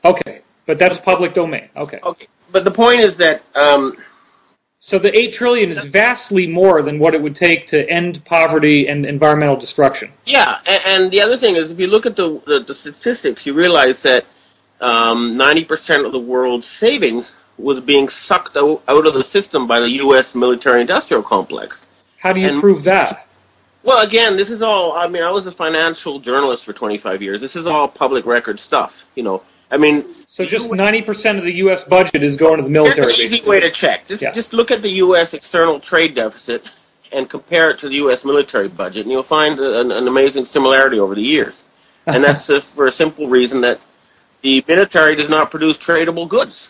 Okay, but that's public domain. Okay. Okay, but the point is that so the $8 trillion is vastly more than what it would take to end poverty and environmental destruction. Yeah, and the other thing is, if you look at the statistics, you realize that 90% of the world's savings was being sucked out of the system by the U.S. military-industrial complex. How do you prove that? Well, again, this is all, I mean, I was a financial journalist for 25 years. This is all public record stuff, you know. I mean... So just 90% of the U.S. budget is going to the military. Here's an easy way to check. Just look at the U.S. external trade deficit and compare it to the U.S. military budget, and you'll find an amazing similarity over the years. And that's for a simple reason that the military does not produce tradable goods.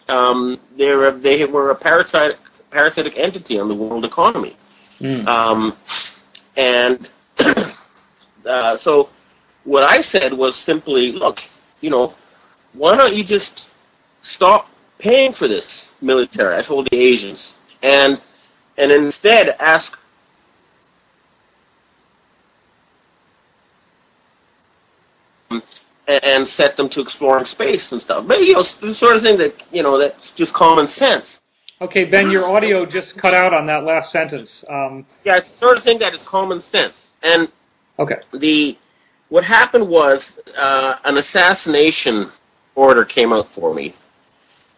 They were a parasitic entity on the world economy. So what I said was simply, look, you know, why don't you just stop paying for this military? I told the Asians, and instead ask and set them to exploring space and stuff. But you know, the sort of thing that, you know, that's just common sense. Okay, Ben, your audio just cut out on that last sentence. Yeah, it's the sort of thing that is common sense. And okay, what happened was an assassination order came out for me,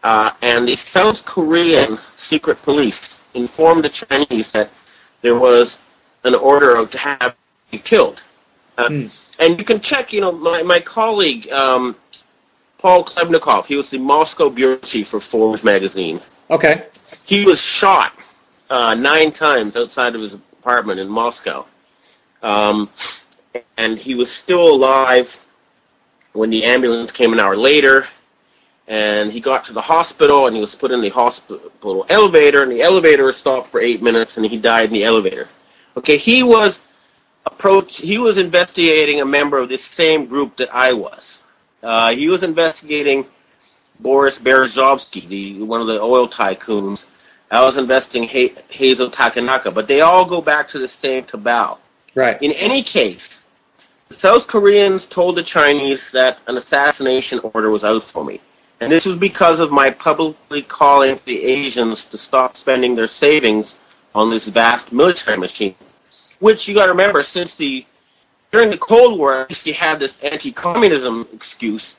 and the South Korean secret police informed the Chinese that there was an order out to have me killed. And you can check, you know, my colleague, Paul Klebnikov, he was the Moscow bureau chief for Forbes magazine. Okay. He was shot 9 times outside of his apartment in Moscow. And he was still alive when the ambulance came an hour later. And he got to the hospital, and he was put in the hospital elevator, and the elevator was stopped for 8 minutes, and he died in the elevator. Okay, he was investigating a member of this same group that I was. He was investigating Boris Berezovsky, one of the oil tycoons. I was investigating Heizo Takanaka, but they all go back to the same cabal. Right. In any case, the South Koreans told the Chinese that an assassination order was out for me. And this was because of my publicly calling for the Asians to stop spending their savings on this vast military machine. Which, you got to remember, during the Cold War, at least you had this anti-communism excuse,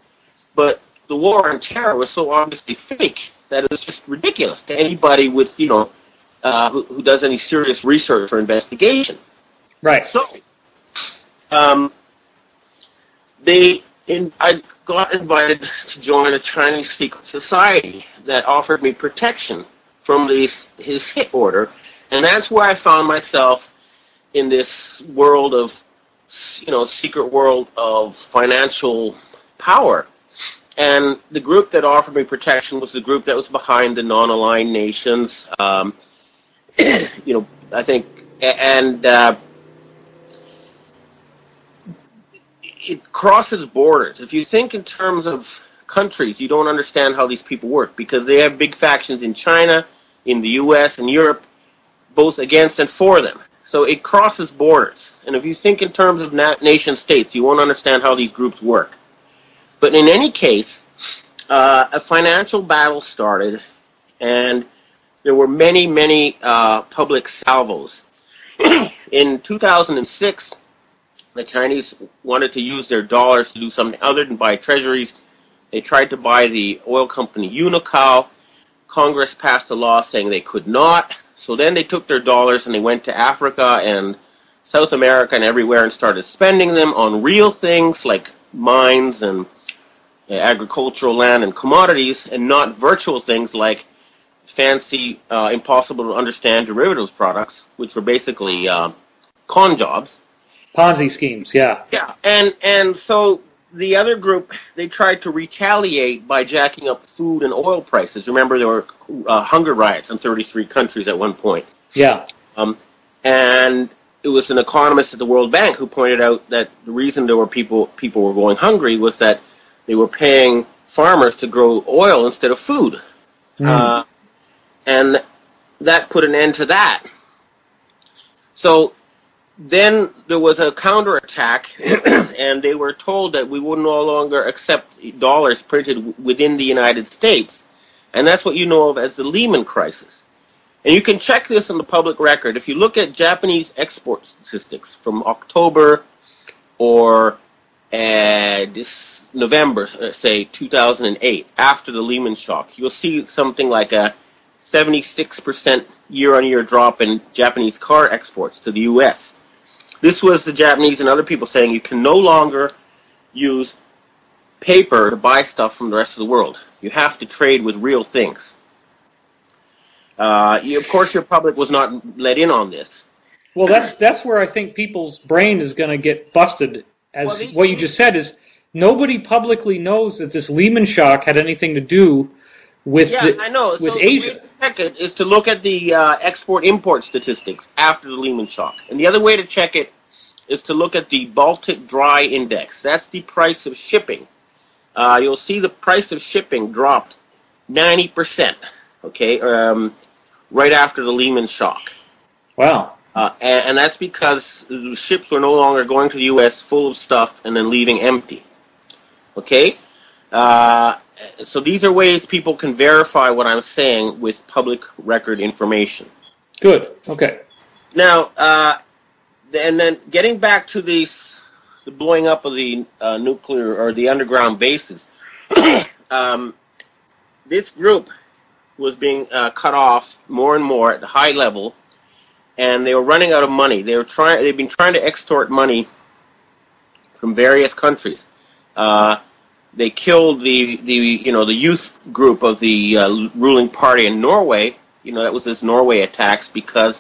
but the war on terror was so obviously fake that it was just ridiculous to anybody with, you know, who does any serious research or investigation. Right. So, I got invited to join a Chinese secret society that offered me protection from his hit order, and that's where I found myself in this world of, you know, secret world of financial power. And the group that offered me protection was the group that was behind the non-aligned nations, you know, I think, and it crosses borders. If you think in terms of countries, you don't understand how these people work, because they have big factions in China, in the U.S., and Europe, both against and for them. So it crosses borders. And if you think in terms of nation-states, you won't understand how these groups work. But in any case, a financial battle started, and there were many, many public salvos. In 2006, the Chinese wanted to use their dollars to do something other than buy treasuries. They tried to buy the oil company Unical. Congress passed a law saying they could not. So then they took their dollars and they went to Africa and South America and everywhere and started spending them on real things like mines and agricultural land and commodities, and not virtual things like fancy, impossible to understand derivatives products, which were basically con jobs. Ponzi schemes, yeah. Yeah, and so the other group, they tried to retaliate by jacking up food and oil prices. Remember, there were hunger riots in 33 countries at one point. Yeah. And it was an economist at the World Bank who pointed out that the reason there were people were going hungry was that they were paying farmers to grow oil instead of food. And that put an end to that. So then there was a counterattack, and they were told that we would no longer accept dollars printed within the United States. And that's what you know of as the Lehman crisis. And you can check this on the public record. If you look at Japanese export statistics from October or this November, say 2008, after the Lehman shock, you'll see something like a 76% year-on-year drop in Japanese car exports to the U.S. This was the Japanese and other people saying you can no longer use paper to buy stuff from the rest of the world. You have to trade with real things. Of course, your public was not let in on this. Well, that's where I think people's brain is going to get busted. As what you just said is, nobody publicly knows that this Lehman shock had anything to do with I know. with so Asia. The way to check it is to look at the export-import statistics after the Lehman shock. And the other way to check it is to look at the Baltic Dry Index. That's the price of shipping. You'll see the price of shipping dropped 90%, okay, right after the Lehman shock. Wow. And that's because the ships were no longer going to the U.S. full of stuff and then leaving empty. Okay? So these are ways people can verify what I'm saying with public record information. Good. Okay. Now, and then getting back to the blowing up of the nuclear or the underground bases, this group was being cut off more and more at the high level, and they were running out of money. They've been trying to extort money from various countries. They killed the youth group of the ruling party in Norway. That was this Norway attacks, because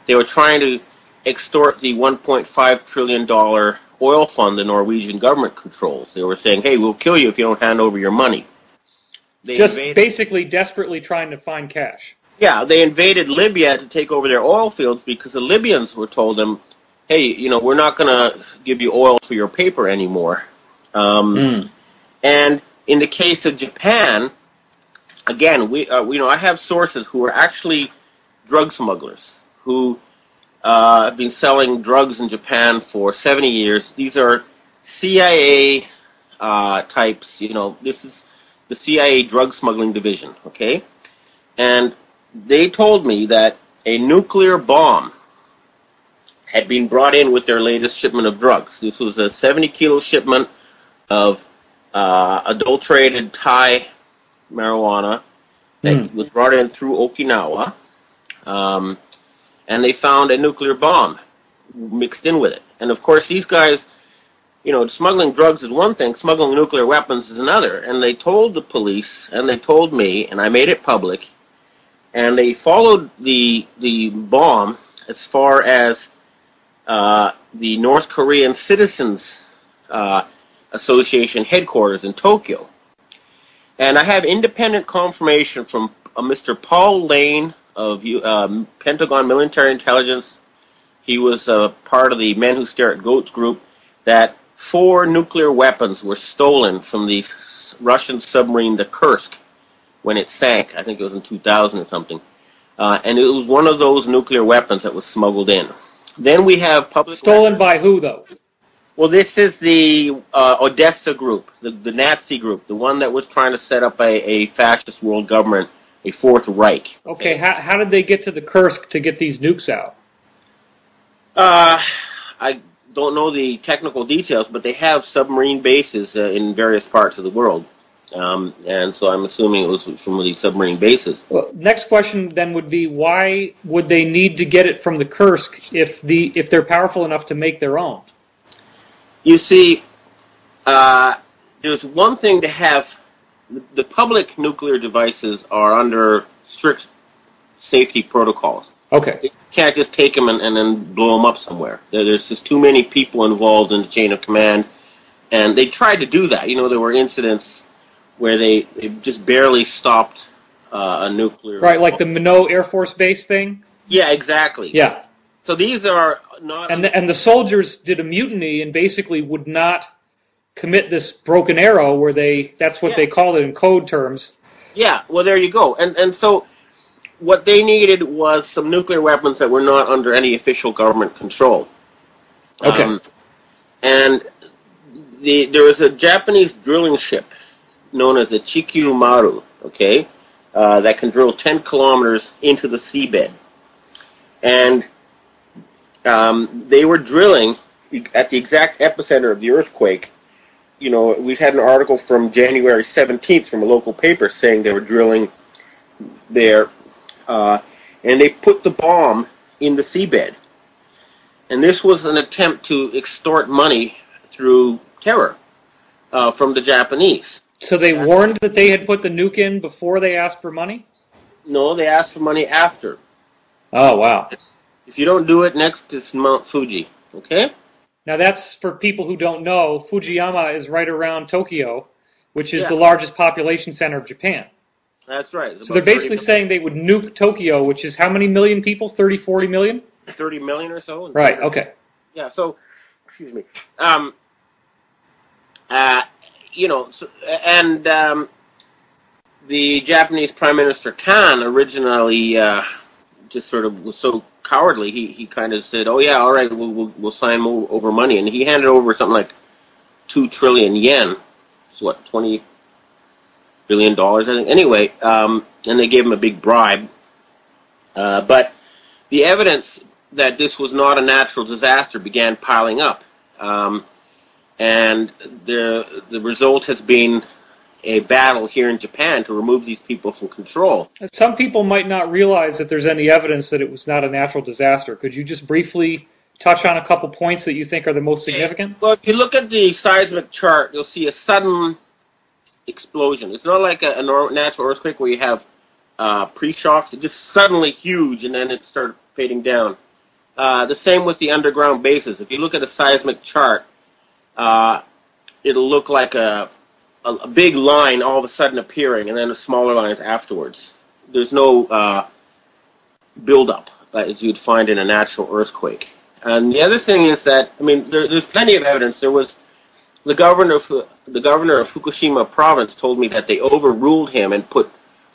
they were trying to extort the $1.5 trillion oil fund the Norwegian government controls. They were saying, hey, we'll kill you if you don't hand over your money. Basically desperately trying to find cash. Yeah, they invaded Libya to take over their oil fields because the Libyans were told them, hey, we're not going to give you oil for your paper anymore. And in the case of Japan, again, I have sources who are actually drug smugglers who have been selling drugs in Japan for 70 years. These are CIA types. This is the CIA drug smuggling division. Okay, and they told me that a nuclear bomb had been brought in with their latest shipment of drugs. This was a 70-kilo shipment of adulterated Thai marijuana that was brought in through Okinawa, and they found a nuclear bomb mixed in with it. And of course, these guys, smuggling drugs is one thing, smuggling nuclear weapons is another. And they told the police, and they told me, and I made it public, and they followed the bomb as far as the North Korean Citizens Association headquarters in Tokyo. And I have independent confirmation from Mr. Paul Lane of Pentagon Military Intelligence. He was part of the Men Who Stare at Goats group, that 4 nuclear weapons were stolen from the Russian submarine, the Kursk, when it sank. I think it was in 2000 or something. And it was one of those nuclear weapons that was smuggled in. Then we have public... Stolen by who, though? Well, this is the Odessa group, the Nazi group, the one that was trying to set up a fascist world government, a Fourth Reich. Okay, how did they get to the Kursk to get these nukes out? I don't know the technical details, but they have submarine bases in various parts of the world. And so I'm assuming it was from these submarine bases. Well, next question then would be, why would they need to get it from the Kursk if they're powerful enough to make their own? You see, there's one thing to have. The public nuclear devices are under strict safety protocols. Okay. You can't just take them and then blow them up somewhere. There's just too many people involved in the chain of command. And they tried to do that. There were incidents where they just barely stopped a nuclear... Right, like the Minot Air Force Base thing? Yeah, exactly. Yeah. So these are not... And the soldiers did a mutiny and basically would not commit this broken arrow where that's what they called it in code terms. Yeah, well, there you go. And so what they needed was some nuclear weapons that were not under any official government control. Okay. And there was a Japanese drilling ship known as the Chikyu-maru, okay, that can drill 10 kilometers into the seabed. And they were drilling at the exact epicenter of the earthquake. You know, we had an article from January 17th from a local paper saying they were drilling there, and they put the bomb in the seabed. And this was an attempt to extort money through terror from the Japanese. So they warned that they had put the nuke in before they asked for money? No, they asked for money after. Oh, wow. If you don't do it, next is Mount Fuji, okay? Now that's, for people who don't know, Fujiyama is right around Tokyo, which is the largest population center of Japan. That's right. So they're basically saying they would nuke Tokyo, which is how many million people? 30, 40 million? 30 million or so. Right, okay. Yeah, so, excuse me. You know, the Japanese Prime Minister Kan originally just sort of was so cowardly, he kind of said, oh yeah, all right, we'll sign over money. And he handed over something like 2 trillion yen. It's what, $20 billion, I think. Anyway, and they gave him a big bribe. But the evidence that this was not a natural disaster began piling up. And the result has been a battle here in Japan to remove these people from control. Some people might not realize that there's any evidence that it was not a natural disaster. Could you just briefly touch on a couple points that you think are the most significant? Well, if you look at the seismic chart, you'll see a sudden explosion. It's not like a natural earthquake where you have pre-shocks. It's just suddenly huge, and then it started fading down. The same with the underground bases. If you look at a seismic chart, it'll look like a big line all of a sudden appearing, and then smaller lines afterwards. There's no build-up as you'd find in a natural earthquake. And the other thing is that, I mean, there's plenty of evidence. There was the governor of Fukushima province told me that they overruled him and put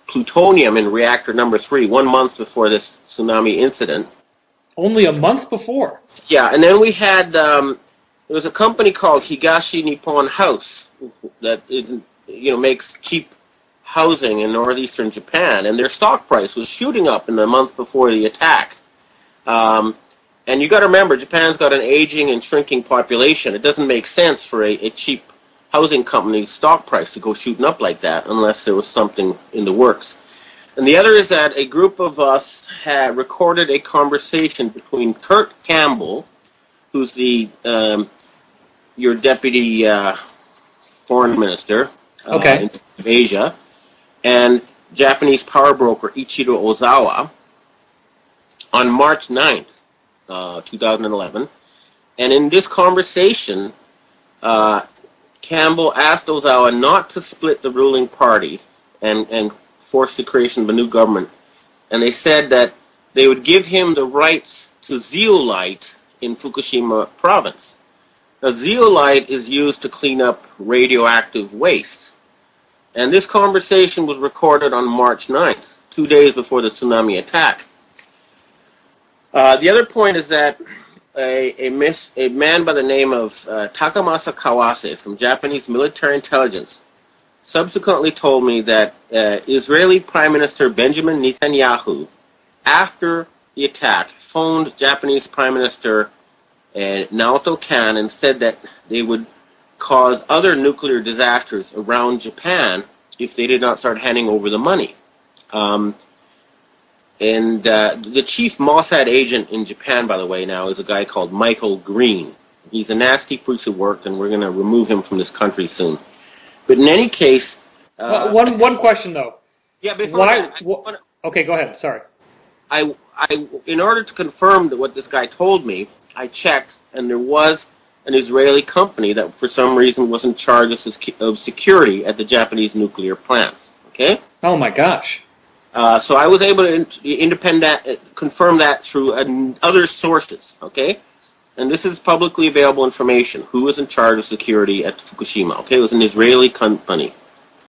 plutonium in reactor number 3 1 month before this tsunami incident. Only a month before? Yeah, and then we had, there was a company called Higashi Nippon House that makes cheap housing in northeastern Japan, and their stock price was shooting up in the month before the attack. And you got to remember, Japan's got an aging and shrinking population. It doesn't make sense for a cheap housing company's stock price to go shooting up like that unless there was something in the works. And the other is that a group of us had recorded a conversation between Kurt Campbell, who's your deputy foreign minister in Asia, and Japanese power broker Ichiro Ozawa on March 9th, 2011. And in this conversation, Campbell asked Ozawa not to split the ruling party and force the creation of a new government. And they said that they would give him the rights to zeolite in Fukushima province. Now, zeolite is used to clean up radioactive waste. And this conversation was recorded on March 9th, 2 days before the tsunami attack. The other point is that a man by the name of Takamasa Kawase from Japanese military intelligence subsequently told me that Israeli Prime Minister Benjamin Netanyahu, after the attack, phoned Japanese Prime Minister Naoto Kan and said that they would cause other nuclear disasters around Japan if they did not start handing over the money. The chief Mossad agent in Japan, by the way, now is a guy called Michael Green. He's a nasty piece of work, and we're going to remove him from this country soon. But in any case... one question, though. Yeah, before okay, go ahead. Sorry. In order to confirm what this guy told me, I checked, and there was an Israeli company that, for some reason, was in charge of security at the Japanese nuclear plants. Okay? Oh, my gosh. So I was able to confirm that through other sources, okay? And this is publicly available information. Who was in charge of security at Fukushima, okay? It was an Israeli company.